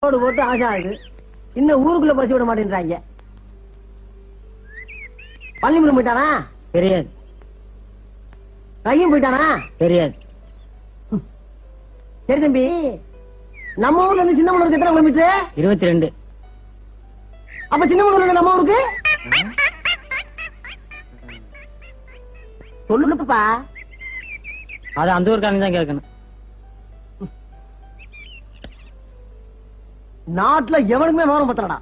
போட்டு ஆசை ஆகுது. இன்னும் ஊருக்குள்ள பசி விட மாட்டேன்றாங்க. பள்ளிமுறை போயிட்டானா தெரியாது. கையும் போயிட்டானா தெரியாது. சரி தம்பி, நம்ம ஊர்ல இருந்து சின்னமனூருக்கு எத்தனை கிலோமீட்டர்? 22. அப்ப சின்னமனூர்ல நம்ம ஊருக்கு சொல்லுப்பா. அது அந்த ஊருக்காரங்க தான் கேட்கணும். நாட்டுல எவனுக்குமே விவரம் பத்தலடா.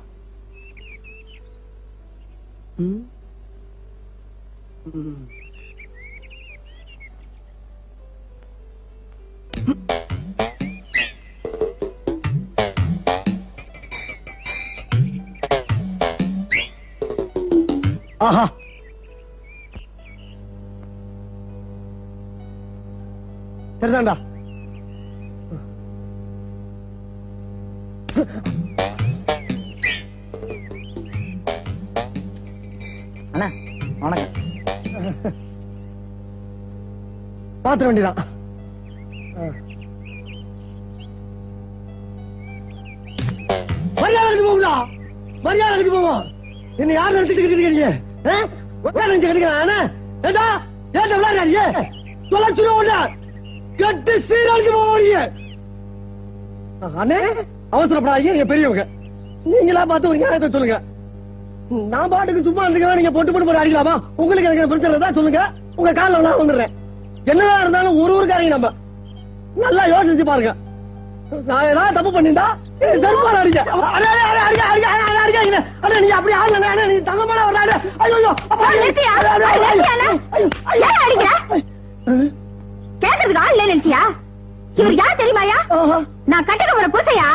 ஆஹா, சரிதான்டா. அண்ணா வணக்கம். பாத்திர வேண்டியதான். மரியாதை போகுதா? மரியாதை போவோம். என்ன யார் நினைச்சிட்டு இருக்கீங்க? கட்டு சீராளுக்கு போவீங்க. அண்ணே அவசரப்படாதீங்க, நீங்க பெரியவங்க. நீங்களா பார்த்து ஒரு நியாயத்தை சொல்லுங்க. நான் பாட்டுக்கு சும்மா இருந்துக்கிறேன். நீங்க பொட்டு போட்டு அடிக்கலாமா? உங்களுக்கு எனக்கு பிரச்சனை தான் சொல்லுங்க. உங்க காலில் நான் வந்துடுறேன். என்னதான் இருந்தாலும் ஒரு ஊருக்காரங்க நம்ம நல்லா யோசிச்சு பாருங்க. நான் ஏதாவது தப்பு பண்ணிட்டா செருப்பால அடிக்க. நீங்க அப்படி ஆடல, நீ தங்கமான ஒரு ஆடு. ஐயோ கேக்குறதுக்கு ஆள் இல்ல நினைச்சியா? இவர் யார் தெரியுமாயா? நான் கட்டுக்க போற பூசையா?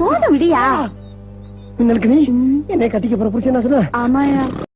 போதும் விடியா. நீ என்னை கட்டிக்க போற புருஷன் சொன்ன? ஆமாயா.